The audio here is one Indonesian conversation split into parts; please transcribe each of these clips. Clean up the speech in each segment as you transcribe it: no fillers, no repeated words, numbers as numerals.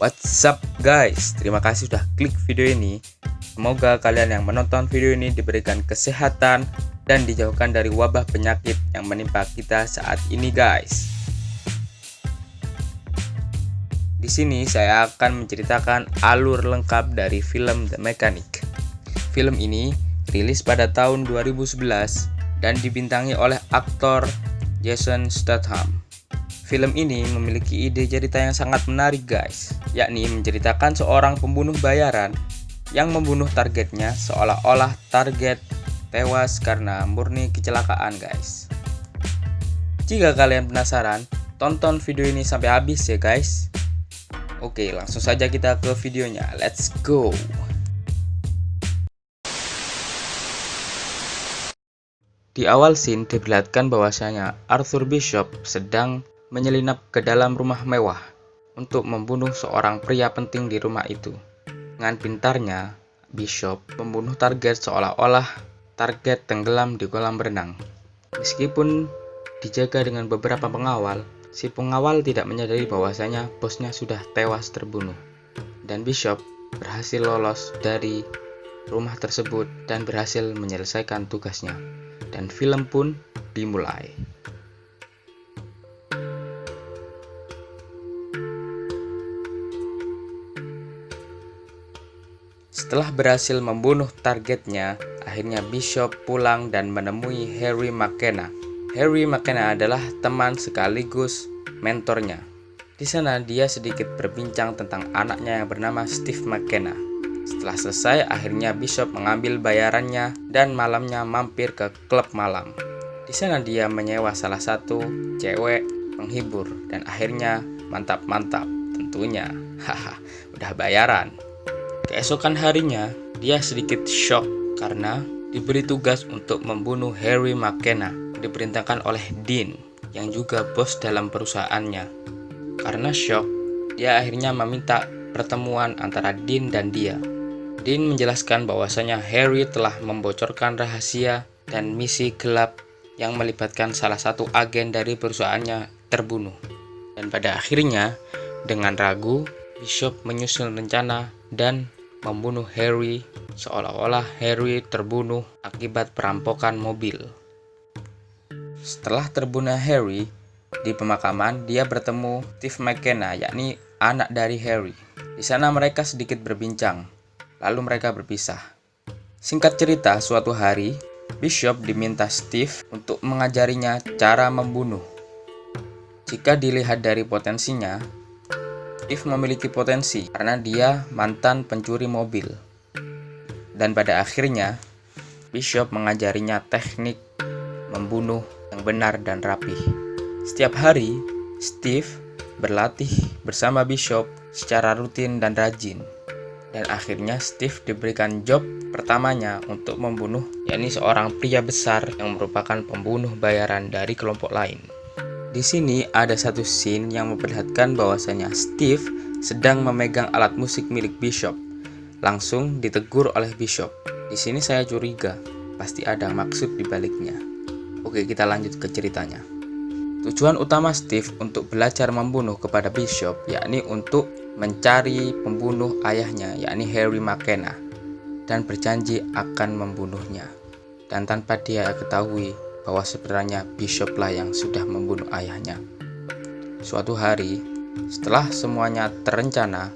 What's up guys, terima kasih sudah klik video ini. Semoga kalian yang menonton video ini diberikan kesehatan dan dijauhkan dari wabah penyakit yang menimpa kita saat ini guys. Di sini saya akan menceritakan alur lengkap dari film The Mechanic. Film ini rilis pada tahun 2011 dan dibintangi oleh aktor Jason Statham. Film ini memiliki ide cerita yang sangat menarik guys, yakni menceritakan seorang pembunuh bayaran yang membunuh targetnya seolah-olah target tewas karena murni kecelakaan guys. Jika kalian penasaran, tonton video ini sampai habis ya guys. Oke, langsung saja kita ke videonya, let's go. Di awal scene diperlihatkan bahwasanya Arthur Bishop sedang menyelinap ke dalam rumah mewah untuk membunuh seorang pria penting di rumah itu. Dengan pintarnya, Bishop membunuh target seolah-olah target tenggelam di kolam renang. Meskipun dijaga dengan beberapa pengawal, si pengawal tidak menyadari bahwasanya bosnya sudah tewas terbunuh. Dan Bishop berhasil lolos dari rumah tersebut dan berhasil menyelesaikan tugasnya. Dan film pun dimulai. Setelah berhasil membunuh targetnya, akhirnya Bishop pulang dan menemui Harry McKenna. Harry McKenna adalah teman sekaligus mentornya. Di sana dia sedikit berbincang tentang anaknya yang bernama Steve McKenna. Setelah selesai, akhirnya Bishop mengambil bayarannya dan malamnya mampir ke klub malam. Di sana dia menyewa salah satu cewek penghibur dan akhirnya mantap-mantap tentunya. Haha, udah bayaran. Keesokan harinya, dia sedikit shock karena diberi tugas untuk membunuh Harry McKenna, diperintahkan oleh Dean, yang juga bos dalam perusahaannya. Karena shock, dia akhirnya meminta pertemuan antara Dean dan dia. Dean menjelaskan bahwasanya Harry telah membocorkan rahasia dan misi gelap yang melibatkan salah satu agen dari perusahaannya terbunuh. Dan pada akhirnya, dengan ragu, Bishop menyusun rencana dan membunuh Harry seolah-olah Harry terbunuh akibat perampokan mobil. Setelah terbunuh Harry, di pemakaman dia bertemu Steve McKenna, yakni anak dari Harry. Di sana mereka sedikit berbincang, lalu mereka berpisah. Singkat cerita, suatu hari Bishop diminta Steve untuk mengajarinya cara membunuh. Jika dilihat dari potensinya, Steve memiliki potensi karena dia mantan pencuri mobil. Dan pada akhirnya, Bishop mengajarinya teknik membunuh yang benar dan rapih. Setiap hari, Steve berlatih bersama Bishop secara rutin dan rajin. Dan akhirnya Steve diberikan job pertamanya untuk membunuh, yakni seorang pria besar yang merupakan pembunuh bayaran dari kelompok lain. Di sini ada satu scene yang memperlihatkan bahwasanya Steve sedang memegang alat musik milik Bishop. Langsung ditegur oleh Bishop. Di sini saya curiga, pasti ada maksud di baliknya. Oke, kita lanjut ke ceritanya. Tujuan utama Steve untuk belajar membunuh kepada Bishop yakni untuk mencari pembunuh ayahnya, yakni Harry McKenna, dan berjanji akan membunuhnya. Dan tanpa dia ketahui bahwa sebenarnya Bishop lah yang sudah membunuh ayahnya. Suatu hari, setelah semuanya terencana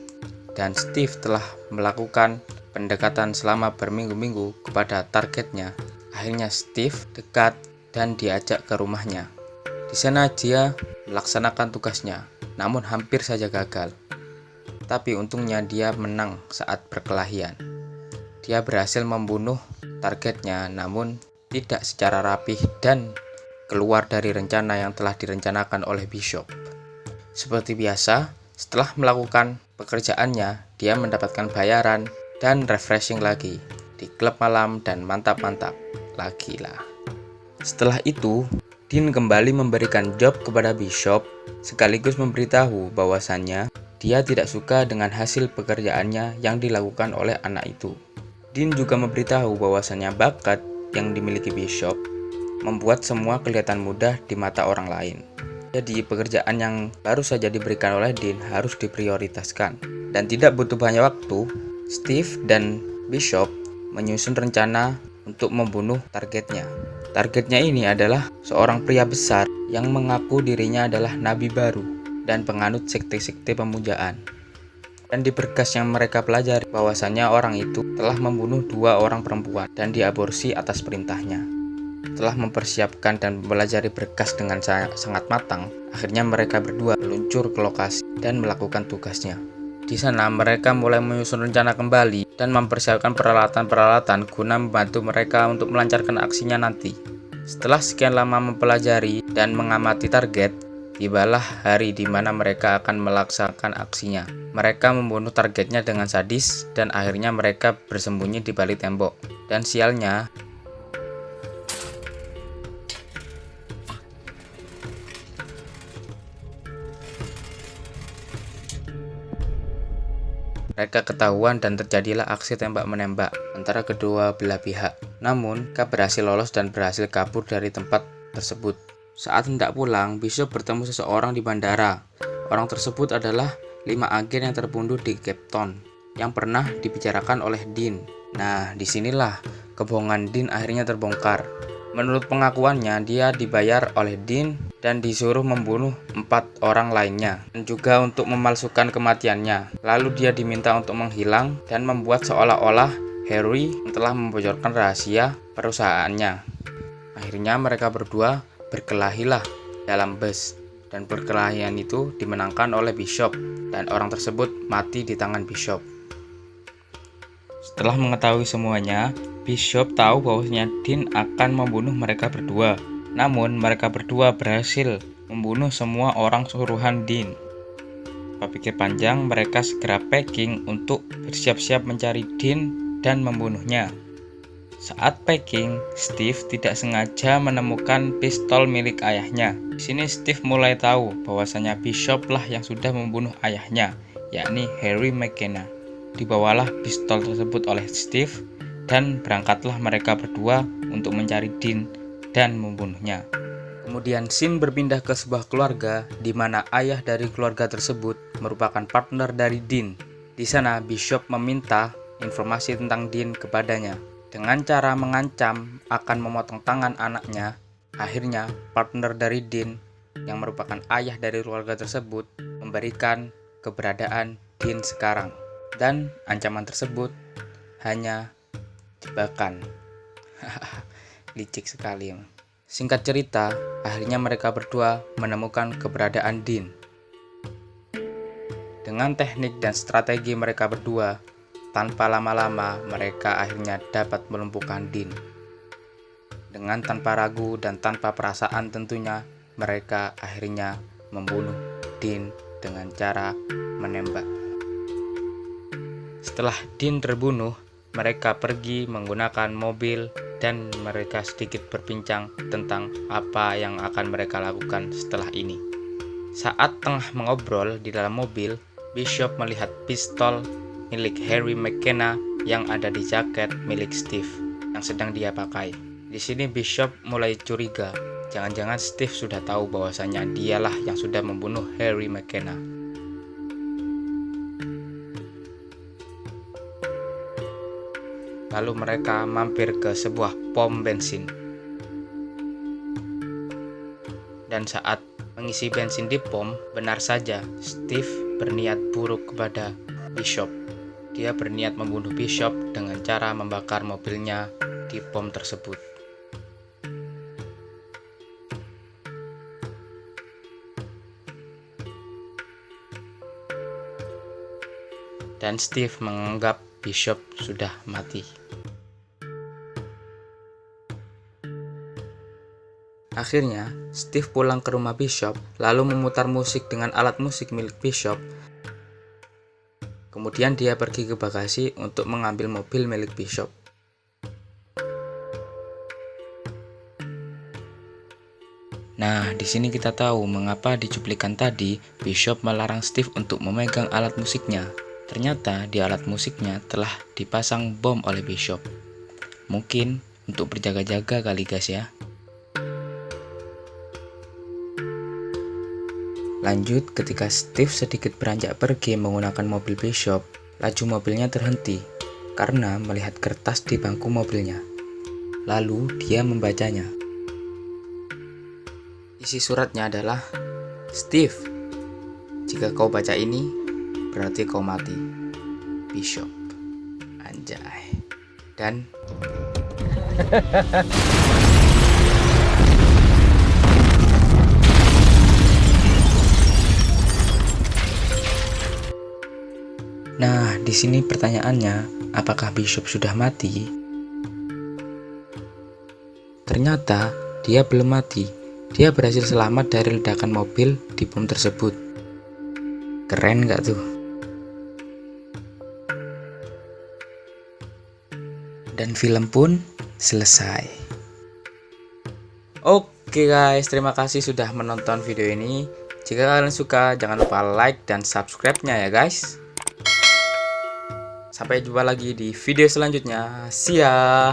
dan Steve telah melakukan pendekatan selama berminggu-minggu kepada targetnya, akhirnya Steve dekat dan diajak ke rumahnya. Di sana dia melaksanakan tugasnya, namun hampir saja gagal. Tapi untungnya dia menang saat perkelahian. Dia berhasil membunuh targetnya, namun tidak secara rapih dan keluar dari rencana yang telah direncanakan oleh Bishop. Seperti biasa, setelah melakukan pekerjaannya, dia mendapatkan bayaran dan refreshing lagi di klub malam dan mantap-mantap lagi lah. Setelah itu, Dean kembali memberikan job kepada Bishop sekaligus memberitahu bahwasannya dia tidak suka dengan hasil pekerjaannya yang dilakukan oleh anak itu. Dean juga memberitahu bahwasannya bakat yang dimiliki Bishop membuat semua kelihatan mudah di mata orang lain. Jadi pekerjaan yang baru saja diberikan oleh Dean harus diprioritaskan. Dan tidak butuh banyak waktu, Steve dan Bishop menyusun rencana untuk membunuh targetnya. Targetnya ini adalah seorang pria besar yang mengaku dirinya adalah nabi baru dan penganut sekte-sekte pemujaan. Dan di berkas yang mereka pelajari bahwasanya orang itu telah membunuh 2 orang perempuan dan diaborsi atas perintahnya. Setelah mempersiapkan dan mempelajari berkas dengan sangat matang, akhirnya mereka berdua meluncur ke lokasi dan melakukan tugasnya. Di sana mereka mulai menyusun rencana kembali dan mempersiapkan peralatan-peralatan guna membantu mereka untuk melancarkan aksinya nanti. Setelah sekian lama mempelajari dan mengamati target, tibalah hari di mana mereka akan melaksanakan aksinya. Mereka membunuh targetnya dengan sadis dan akhirnya mereka bersembunyi di balik tembok. Dan sialnya, mereka ketahuan dan terjadilah aksi tembak-menembak antara kedua belah pihak. Namun, mereka berhasil lolos dan berhasil kabur dari tempat tersebut. Saat hendak pulang, Bishop bertemu seseorang di bandara. Orang tersebut adalah 5 agen yang terbunuh di Cape Town yang pernah dibicarakan oleh Dean. Nah, disinilah kebohongan Dean akhirnya terbongkar. Menurut pengakuannya, dia dibayar oleh Dean dan disuruh membunuh 4 orang lainnya dan juga untuk memalsukan kematiannya. Lalu dia diminta untuk menghilang dan membuat seolah-olah Harry telah membocorkan rahasia perusahaannya. Akhirnya mereka berdua berkelahilah dalam bus dan perkelahian itu dimenangkan oleh Bishop dan orang tersebut mati di tangan Bishop. Setelah mengetahui semuanya, Bishop tahu bahwasanya Dean akan membunuh mereka berdua. Namun mereka berdua berhasil membunuh semua orang suruhan Dean. Tanpa pikir panjang, mereka segera packing untuk bersiap-siap mencari Dean dan membunuhnya. Saat packing, Steve tidak sengaja menemukan pistol milik ayahnya. Di sini Steve mulai tahu bahwasanya Bishop lah yang sudah membunuh ayahnya, yakni Harry McKenna. Dibawalah pistol tersebut oleh Steve dan berangkatlah mereka berdua untuk mencari Dean dan membunuhnya. Kemudian scene berpindah ke sebuah keluarga di mana ayah dari keluarga tersebut merupakan partner dari Dean. Di sana Bishop meminta informasi tentang Dean kepadanya. Dengan cara mengancam akan memotong tangan anaknya, akhirnya partner dari Dean yang merupakan ayah dari keluarga tersebut memberikan keberadaan Dean sekarang. Dan ancaman tersebut hanya jebakan. Licik sekali. Singkat cerita, akhirnya mereka berdua menemukan keberadaan Dean. Dengan teknik dan strategi mereka berdua, tanpa lama-lama mereka akhirnya dapat melumpuhkan Dean. Dengan tanpa ragu dan tanpa perasaan tentunya, mereka akhirnya membunuh Dean dengan cara menembak. Setelah Dean terbunuh, mereka pergi menggunakan mobil dan mereka sedikit berbincang tentang apa yang akan mereka lakukan setelah ini. Saat tengah mengobrol di dalam mobil, Bishop melihat pistol milik Harry McKenna yang ada di jaket milik Steve yang sedang dia pakai. Di sini Bishop mulai curiga, jangan-jangan Steve sudah tahu bahwasanya dialah yang sudah membunuh Harry McKenna. Lalu mereka mampir ke sebuah pom bensin. Dan saat mengisi bensin di pom, benar saja Steve berniat buruk kepada Bishop. Dia berniat membunuh Bishop dengan cara membakar mobilnya di pom tersebut. Dan Steve menganggap Bishop sudah mati. Akhirnya, Steve pulang ke rumah Bishop, lalu memutar musik dengan alat musik milik Bishop. Kemudian dia pergi ke bagasi untuk mengambil mobil milik Bishop. Nah, di sini kita tahu mengapa di cuplikan tadi Bishop melarang Steve untuk memegang alat musiknya. Ternyata di alat musiknya telah dipasang bom oleh Bishop. Mungkin untuk berjaga-jaga kali guys ya. Lanjut, ketika Steve sedikit beranjak pergi menggunakan mobil Bishop, laju mobilnya terhenti karena melihat kertas di bangku mobilnya. Lalu dia membacanya. Isi suratnya adalah, "Steve, jika kau baca ini, berarti kau mati. Bishop." Anjay. Dan nah, di sini pertanyaannya, apakah Bishop sudah mati? Ternyata dia belum mati. Dia berhasil selamat dari ledakan mobil di bom tersebut. Keren gak tuh? Dan film pun selesai. Oke guys, terima kasih sudah menonton video ini. Jika kalian suka, jangan lupa like dan subscribe-nya ya guys. Sampai jumpa lagi di video selanjutnya. See ya!